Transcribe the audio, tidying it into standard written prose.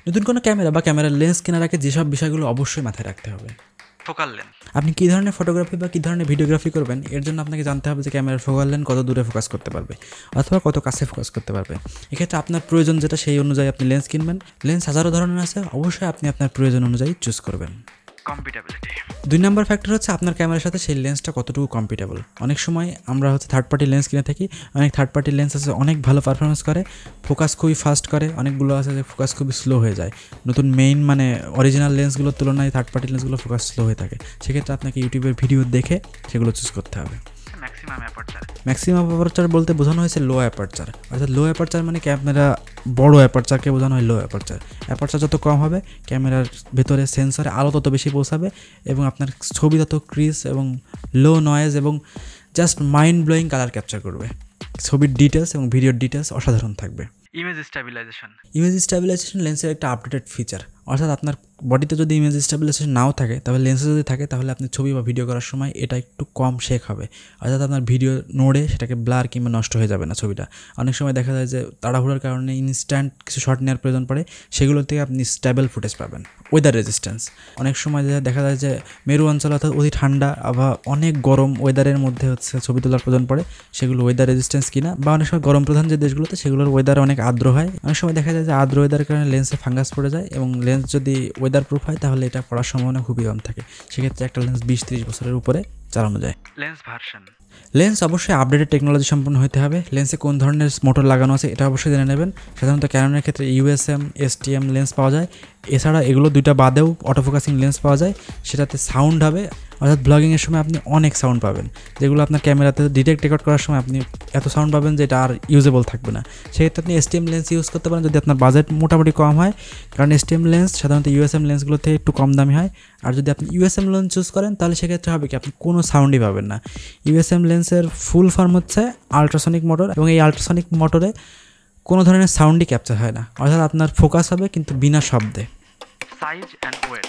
নতুন কোনো ক্যামেরা বা ক্যামেরার লেন্স কেনার আগে যেসব বিষয়গুলো অবশ্যই মাথায় রাখতে হবে। ফোকাল লেন্থ, আপনি কী ধরনের ফটোগ্রাফি বা কী ধরনের ভিডিওগ্রাফি করবেন এর জন্য আপনাকে জানতে হবে যে ক্যামেরার ফোকাল লেন্থ কত দূরে ফোকাস করতে পারবে অথবা কত কাছে ফোকাস করতে পারবে। এক্ষেত্রে আপনার প্রয়োজন যেটা সেই অনুযায়ী আপনি লেন্স কিনবেন। লেন্স হাজারো ধরনের আছে, অবশ্যই আপনি আপনার প্রয়োজন অনুযায়ী চুজ করবেন। কম্পিটেবিলিটি, 2 নম্বর ফ্যাক্টর হচ্ছে আপনার ক্যামেরার সাথে সেই লেন্সটা কতটুকু কম্পিটেবল। অনেক সময় আমরা থার্ড পার্টি লেন্স কিনে থাকি, অনেক থার্ড পার্টি লেন্স আছে অনেক ভালো পারফরমেন্স করে, ফোকাস খুবই ফাস্ট করে, অনেকগুলো আছে যে ফোকাস খুবই স্লো হয়ে যায়। নতুন মেইন অরিজিনাল লেন্সগুলোর তুলনায় থার্ড পার্টি লেন্সগুলো ফোকাস স্লো হয়ে থাকে। সেক্ষেত্রে আপনাকে ইউটিউবের ভিডিও দেখে সেগুলো চুজ করতে হবে। ম্যাক্সিমাম অ্যাপারচার বলতে বোঝানো হয়েছে লো অ্যাপারচার, অর্থাৎ লো অ্যাপারচার ক্যামেরা বড় অ্যাপারচারকে বোঝানো হয় লো অ্যাপারচার। অ্যাপারচার যত কম হবে ক্যামেরার ভেতরে সেন্সরে আলো তত বেশি পৌঁছাবে এবং আপনার ছবি তত ক্রিজ এবং লো নয়েজ এবং just mind blowing colour capture করবে। ছবির ডিটেলস এবং ভিডিওর ডিটেলস অসাধারণ থাকবে। ইমেজ স্ট্যাবিলাইজেশন লেন্সের একটা আপডেটেড ফিচার, অর্থাৎ আপনার বডিতে যদি ইমেজ স্ট্যাবিলাইজেশন নাও থাকে তাহলে লেন্সে যদি থাকে তাহলে আপনি ছবি বা ভিডিও করার সময় এটা একটু কম শেক হবে, অর্থাৎ আপনার ভিডিও নোড়ে সেটাকে ব্লার কিংবা নষ্ট হয়ে যাবে না ছবিটা। অনেক সময় দেখা যায় যে তাড়াহুড়োর কারণে ইনস্ট্যান্ট কিছু শট নেওয়ার প্রয়োজন পড়ে, সেগুলো থেকে আপনি স্টেবল ফুটেজ পাবেন। ওয়েদার রেজিস্ট্যান্স, অনেক সময় দেখা যায় যে মেরু অঞ্চল অর্থাৎ অতি ঠান্ডা আবার অনেক গরম ওয়েদারের মধ্যে ছবি তোলার প্রয়োজন পড়ে, সেগুলো ওয়েদার রেজিস্ট্যান্স কিনা, বা অনেক সময় গরম প্রধান যে দেশগুলোতে সেগুলোর ওয়েদার অনেক আর্দ্র হয়, অনেক সময় দেখা যায় যে আর্দ্র ওয়েদারের কারণে লেন্সে ফাঙ্গাস পড়ে যায় এবং লেন্স যদি ওয়েদার প্রুফ হয় তাহলে এটা পড়ার সম্ভাবনা খুবই কম থাকে। সেক্ষেত্রে একটা লেন্স 20-30 বছরের উপরে চালানো যায়। লেন্স অবশ্যই আপডেটেড টেকনোলজি সম্পন্ন হতে হবে। লেন্সে কোন ধরনের মোটর লাগানো আছে এটা অবশ্যই জেনে নেবেন। সাধারণত ক্যাননের ক্ষেত্রে USM, STM লেন্স পাওয়া যায়। এছাড়া এগুলো দুইটা বাদেও অটোফোকাসিং লেন্স পাওয়া যায়, সেটাতে সাউন্ড হবে, অর্থাৎ ব্লগিংয়ের সময় আপনি অনেক সাউন্ড পাবেন, যেগুলো আপনার ক্যামেরাতে ডিরেক্ট রেকর্ড করার সময় আপনি এত সাউন্ড পাবেন যে এটা আর ইউজেবল থাকবে না। সেক্ষেত্রে আপনি STM লেন্স ইউজ করতে পারেন যদি আপনার বাজেট মোটামুটি কম হয়, কারণ STM লেন্স সাধারণত USM লেন্সগুলো থেকে একটু কম দামি হয়। আর যদি আপনি USM লেন্স চুজ করেন তাহলে সেক্ষেত্রে হবে কি আপনি কোনো সাউন্ডই পাবেন না। USM লেন্সের ফুল ফর্ম হচ্ছে আল্ট্রাসনিক মোটর এবং এই আল্ট্রাসনিক মোটরে কোনো ধরনের সাউন্ডই ক্যাপচার হয় না, অর্থাৎ আপনার ফোকাস হবে কিন্তু বিনা শব্দে। Size and wait,